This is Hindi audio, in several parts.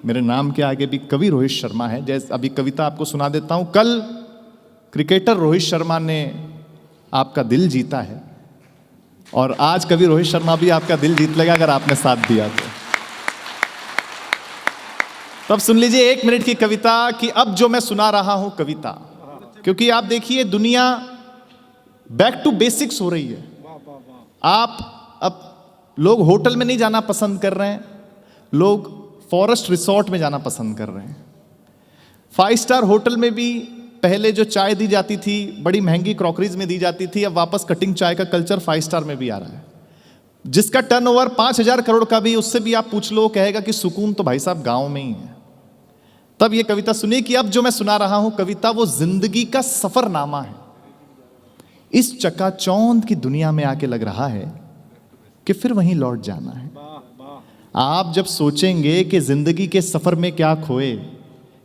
मेरे नाम के आगे भी कवि रोहित शर्मा है। जैसे अभी कविता आपको सुना देता हूं। कल क्रिकेटर रोहित शर्मा ने आपका दिल जीता है और आज कवि रोहित शर्मा भी आपका दिल जीत लेगा अगर आपने साथ दिया तो। तब सुन लीजिए 1 मिनट की कविता कि अब जो मैं सुना रहा हूं कविता, क्योंकि आप देखिए दुनिया बैक टू बेसिक्स हो रही है। आप अब लोग होटल में नहीं जाना पसंद कर रहे हैं, लोग फॉरेस्ट रिसोर्ट में जाना पसंद कर रहे हैं। 5 स्टार होटल में भी पहले जो चाय दी जाती थी बड़ी महंगी क्रॉकरीज में दी जाती थी, अब वापस कटिंग चाय का कल्चर 5 स्टार में भी आ रहा है। जिसका टर्नओवर 5,000 करोड़ का भी, उससे भी आप पूछ लो, कहेगा कि सुकून तो भाई साहब गांव में ही है। तब ये कविता सुनिए कि अब जो मैं सुना रहा हूं कविता वो जिंदगी का सफरनामा है। इस चकाचौंध की दुनिया में आके लग रहा है कि फिर वहीं लौट जाना है। आप जब सोचेंगे कि जिंदगी के सफर में क्या खोए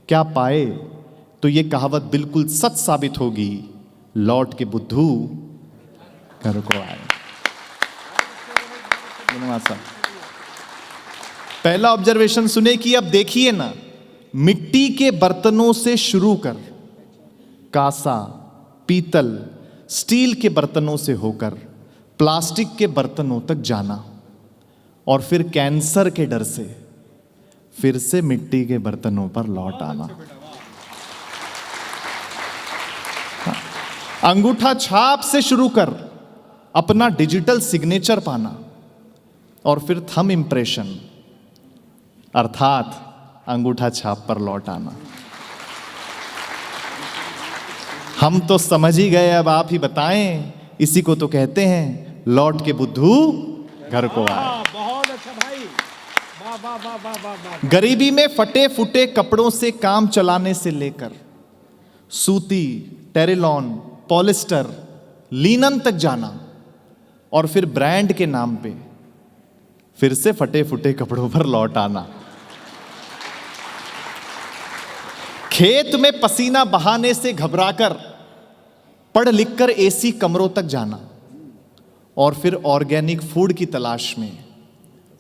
क्या पाए, तो ये कहावत बिल्कुल सच साबित होगी, लौट के बुद्धू घर को आए। पहला ऑब्जर्वेशन सुने कि अब देखिए ना, मिट्टी के बर्तनों से शुरू कर कांसा, पीतल, स्टील के बर्तनों से होकर प्लास्टिक के बर्तनों तक जाना और फिर कैंसर के डर से फिर से मिट्टी के बर्तनों पर लौट आना। अंगूठा छाप से शुरू कर अपना डिजिटल सिग्नेचर पाना और फिर थंब इंप्रेशन अर्थात अंगूठा छाप पर लौट आना। हम तो समझ ही गए, अब आप ही बताएं, इसी को तो कहते हैं लौट के बुद्धू घर को आए। बहुत अच्छा भाई, वाह वाह वाह वाह वाह। गरीबी में फटे फुटे कपड़ों से काम चलाने से लेकर सूती, टेरिलॉन, पॉलिस्टर, लीनन तक जाना और फिर ब्रांड के नाम पे फिर से फटे फुटे कपड़ों पर लौट आना। खेत में पसीना बहाने से घबराकर पढ़ लिखकर एसी कमरों तक जाना और फिर ऑर्गेनिक फूड की तलाश में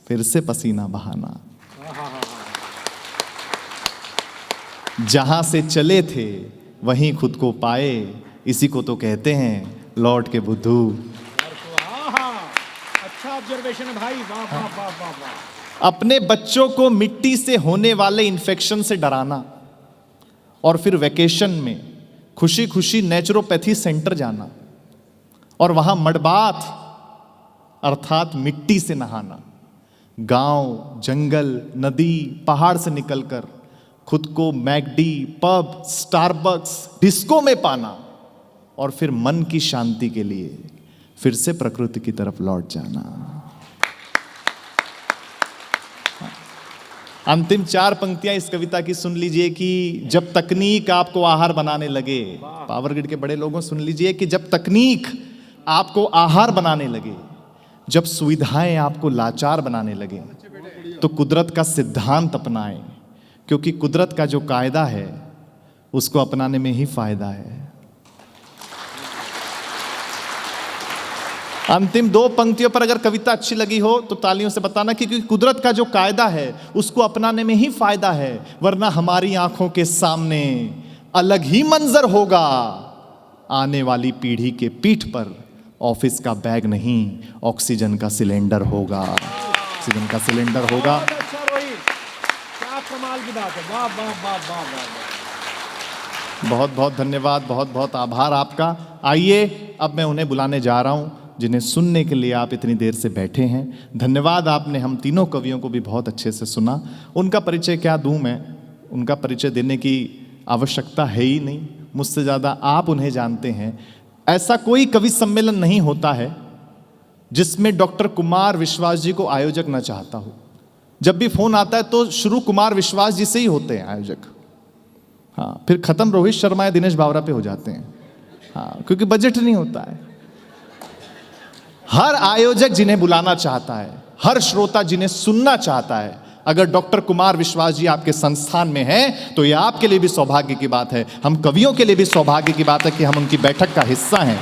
फिर से पसीना बहाना। जहां से चले थे वहीं खुद को पाए, इसी को तो कहते हैं लौट के बुद्धू। अच्छा ऑब्जर्वेशन है भाई, वाह वाह वाह वाह वाह। अपने बच्चों को मिट्टी से होने वाले इंफेक्शन से डराना और फिर वेकेशन में खुशी खुशी नेचुरोपैथी सेंटर जाना और वहां मडबाथ अर्थात मिट्टी से नहाना। गांव, जंगल, नदी, पहाड़ से निकलकर खुद को मैकडी, पब, स्टारबक्स, डिस्को में पाना और फिर मन की शांति के लिए फिर से प्रकृति की तरफ लौट जाना। अंतिम 4 पंक्तियां इस कविता की सुन लीजिए कि जब तकनीक आपको आहार बनाने लगे, पावर ग्रिड के बड़े लोगों सुन लीजिए कि जब तकनीक आपको आहार बनाने लगे, जब सुविधाएं आपको लाचार बनाने लगे, तो कुदरत का सिद्धांत अपनाएं, क्योंकि कुदरत का जो कायदा है उसको अपनाने में ही फायदा है। अंतिम 2 पंक्तियों पर अगर कविता अच्छी लगी हो तो तालियों से बताना कि क्योंकि कुदरत का जो कायदा है उसको अपनाने में ही फायदा है, वरना हमारी आंखों के सामने अलग ही मंजर होगा। आने वाली पीढ़ी के पीठ पर ऑफिस का बैग नहीं, ऑक्सीजन का सिलेंडर होगा। ऑक्सीजन का सिलेंडर होगा। अच्छा रोहित, क्या कमाल की बात है, वाह वाह वाह वाह वाह। बहुत बहुत धन्यवाद, बहुत बहुत आभार आपका। आइए अब मैं उन्हें बुलाने जा रहा हूं जिन्हें सुनने के लिए आप इतनी देर से बैठे हैं। धन्यवाद, आपने हम तीनों कवियों को भी बहुत अच्छे से सुना। उनका परिचय क्या दूं मैं, उनका परिचय देने की आवश्यकता है ही नहीं, मुझसे ज़्यादा आप उन्हें जानते हैं। ऐसा कोई कवि सम्मेलन नहीं होता है जिसमें डॉक्टर कुमार विश्वास जी को आयोजक न चाहता हो। जब भी फोन आता है तो शुरू कुमार विश्वास जी से ही होते हैं आयोजक, हाँ, फिर खत्म रोहित शर्मा या दिनेश बावरा पे हो जाते हैं, हाँ, क्योंकि बजट नहीं होता है। हर आयोजक जिन्हें बुलाना चाहता है, हर श्रोता जिन्हें सुनना चाहता है, अगर डॉक्टर कुमार विश्वास जी आपके संस्थान में हैं तो यह आपके लिए भी सौभाग्य की बात है, हम कवियों के लिए भी सौभाग्य की बात है कि हम उनकी बैठक का हिस्सा हैं।